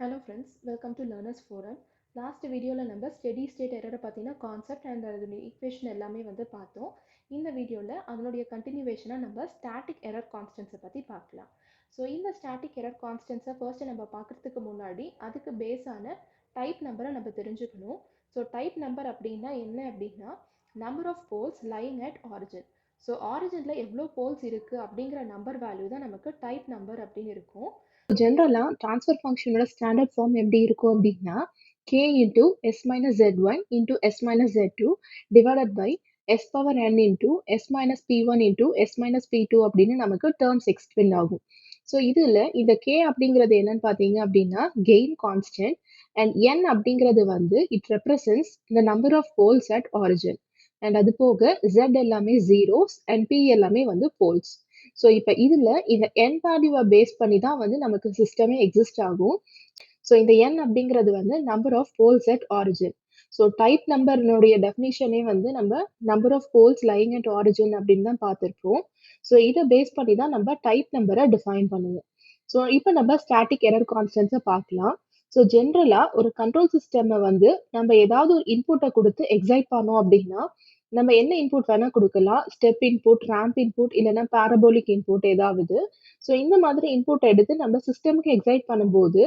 Hello friends, welcome to Learners Forum. Last video நம்ம steady state error பத்தின concept and அதோட equation எல்லாமே பார்த்தோம். இந்த வீடியோவில் அதனுடைய கண்டினியூவேஷனாக நம்ம ஸ்டாட்டிக் எரர் கான்ஸ்டன்ஸை பற்றி பார்க்கலாம். ஸோ இந்த ஸ்டாட்டிக் எரர் கான்ஸ்டன்ஸை ஃபர்ஸ்ட் நம்ம பார்க்குறதுக்கு முன்னாடி அதுக்கு பேஸான டைப் நம்பரை நம்ம தெரிஞ்சுக்கணும். ஸோ டைப் நம்பர் அப்படின்னா என்ன அப்படின்னா number of poles lying at origin. So ஆரிஜினில் எவ்வளோ போல்ஸ் இருக்குது அப்படிங்கிற நம்பர் வேல்யூ தான் நமக்கு டைப் நம்பர் அப்படின்னு இருக்கும். ஜென்ரலாக ட்ரான்ஸ்ஃபர் ஃபங்க்ஷனோட ஸ்டாண்டர்ட் ஃபார்ம் எப்படி இருக்கும் அப்படின்னா k into S minus Z one into S minus Z two divided by S power n into S minus P one into S minus P two அப்படின்னு நமக்கு terms explain ஆகும். So இதில் இந்த k அப்படிங்கிறது என்னன்னு பார்த்தீங்க அப்படின்னா கெயின் கான்ஸ்டன்ட் அண்ட் n அப்படிங்கிறது it represents the number of poles at origin and அது போக z எல்லாமே ஜீரோஸ் அண்ட் p எல்லாமே போல்ஸ். ஸோ இப்போ இதில் இந்த n வேல்யூவை பேஸ் பண்ணி தான் நமக்கு சிஸ்டமே எக்ஸிஸ்ட் ஆகும். ஸோ இந்த n அப்படிங்கிறது number of poles at origin. So type நம்பர்னுடைய டெஃபினிஷனே நம்ம number of poles lying at origin அப்படின்னு தான் பார்த்துருப்போம். ஸோ இதை பேஸ் பண்ணி தான் நம்ம டைப் நம்பரை டிஃபைன் பண்ணுவோம். ஸோ இப்போ நம்ம ஸ்டாட்டிக் எரர் கான்ஸ்டன்ஸை பார்க்கலாம். ஸோ ஜென்ரலாக ஒரு கண்ட்ரோல் சிஸ்டமை நம்ம ஏதாவது ஒரு இன்புட்டை கொடுத்து எக்ஸைட் பண்ணோம் அப்படின்னா நம்ம என்ன இன்புட் வேணா கொடுக்கலாம். ஸ்டெப் இன்புட், ரேம்ப் இன்புட், இல்லைன்னா பாரபோலிக் இன்புட் ஏதாவது. ஸோ இந்த மாதிரி இன்புட் எடுத்து நம்ம சிஸ்டம்க்கு எக்ஸைட் பண்ணும்போது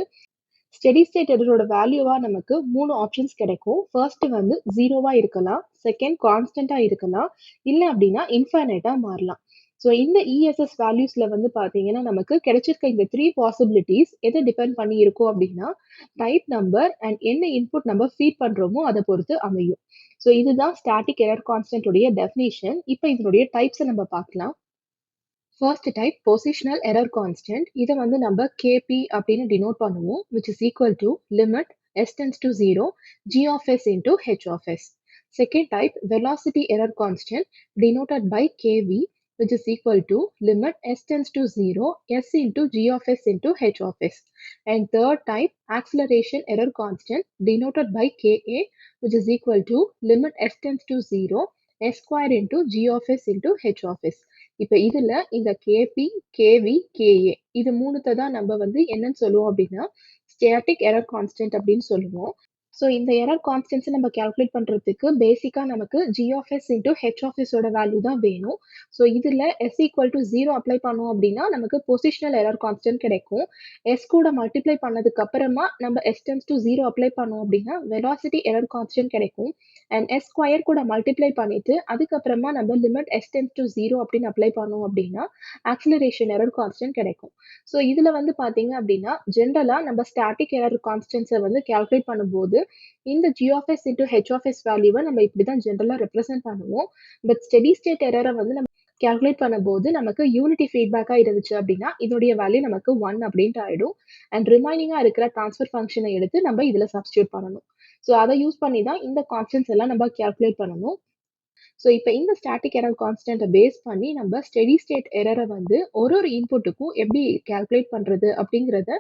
ஸ்டெடி ஸ்டேட் எரரோட வேல்யூவா நமக்கு 3 ஆப்ஷன்ஸ் கிடைக்கும். ஃபர்ஸ்ட் ஜீரோவா இருக்கலாம், செகண்ட் கான்ஸ்டன்டா இருக்கலாம், இல்லை அப்படின்னா இன்ஃபைனைட்டா மாறலாம். ஸோ இந்த இஎஸ்எஸ் வேல்யூஸ்ல பார்த்தீங்கன்னா நமக்கு கிடைச்சிருக்க இந்த 3 பாசிபிலிட்டிஸ் எதை டிபெண்ட் பண்ணி இருக்கும் அப்படின்னா டைப் நம்பர் அண்ட் என்ன இன்புட் நம்ம ஃபீட் பண்றோமோ அதை பொறுத்து அமையும். ஸோ இதுதான் ஸ்டாட்டிக் எரர் கான்ஸ்டன்ட் உடைய டெஃபினிஷன். இப்போ இதனுடைய டைப்ஸை நம்ம பார்க்கலாம். First type positional error constant. இதை நம்ம கேபி அப்படின்னு டினோட் பண்ணுவோம், which is equal to limit s tends to 0 g of s into h of s. Second type velocity error constant denoted by kv, which is equal to limit s tends to 0 s into g of s into h of s. And third type acceleration error constant denoted by ka, which is equal to limit s tends to 0 s square into g of s into h of s. இப்போ இதில் இந்த KP, KV, K A இது மூணுத்தை தான் நம்ம என்னன்னு சொல்லுவோம் அப்படின்னா static error constant அப்படின்னு சொல்லுவோம். ஸோ இந்த எரர் கான்ஸ்டன்ஸை நம்ம கால்குலேட் பண்ணுறதுக்கு பேசிக்காக நமக்கு G of S into H of எஸோட வேல்யூ தான் வேணும். ஸோ இதில் எஸ் ஈக்குவல் டு 0 அப்ளை பண்ணோம் அப்படின்னா நமக்கு பொசிஷனல் எரர் கான்ஸ்டன்ட் கிடைக்கும். எஸ் கூட மல்டிப்ளை பண்ணதுக்கு அப்புறமா நம்ம எஸ் டென்ஸ் டு 0 அப்ளை பண்ணோம் அப்படின்னா வெலாசிட்டி எரர் கான்ஸ்டன்ட் கிடைக்கும். அண்ட் எஸ் ஸ்கொயர் கூட மல்டிப்ளை பண்ணிட்டு அதுக்கப்புறமா நம்ம லிமிட் எஸ் டென்ஸ் டு 0 அப்படின்னு அப்ளை பண்ணோம் அப்படின்னா ஆக்சிலரேஷன் எரர் கான்ஸ்டன்ட் கிடைக்கும். ஸோ இதில் பார்த்தீங்க அப்படின்னா ஜென்ரலாக நம்ம ஸ்டாட்டிக் எரர் கான்ஸ்டன்ஸை கால்குலேட் பண்ணும்போது இந்த g of s into h of s வேல்யூவை நம்ம இப்படி தான் ஜென்ரலாக ரெப்ரசென்ட் பண்ணுவோம். பட் ஸ்டெடி ஸ்டேட் எரரை நம்ம கால்குலேட் பண்ணும்போது நமக்கு யூனிட்டி ஃபீட்பேக்காக இருந்துச்சு அப்படின்னா இதோடைய வேல்யூ நமக்கு 1 அப்படின்ட்டு ஆகிடும். அண்ட் ரிமைனிங்காக இருக்கிற ட்ரான்ஸ்ஃபர் ஃபங்க்ஷனை எடுத்து நம்ம இதில் சப்ஸ்டியூட் பண்ணணும். ஸோ அதை யூஸ் பண்ணி தான் இந்த கான்ஸ்டன்ட்ஸ் எல்லாம் நம்ம கால்குலேட் பண்ணணும். ஸோ இப்போ இந்த ஸ்டாட்டிக் எரர் கான்ஸ்டன்ட்டை பேஸ் பண்ணி நம்ம ஸ்டெடி ஸ்டேட் எரரை ஒரு இன்புட்டுக்கும் எப்படி கால்குலேட் பண்ணுறது அப்படிங்கிறத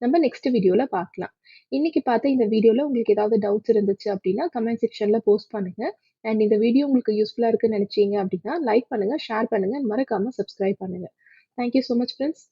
நம்ம நெக்ஸ்ட் வீடியோவில் பார்க்கலாம். இன்னைக்கு பார்த்த இந்த வீடியோவில் உங்களுக்கு ஏதாவது டவுட்ஸ் இருந்துச்சு அப்படின்னா கமெண்ட் செக்ஷனில் போஸ்ட் பண்ணுங்க. அண்ட் இந்த வீடியோ உங்களுக்கு யூஸ்ஃபுல்லாக இருக்குன்னு நினைச்சீங்க அப்படின்னா லைக் பண்ணுங்க, ஷேர் பண்ணுங்க, மறக்காம சப்ஸ்கிரைப் பண்ணுங்க. Thank you so much friends.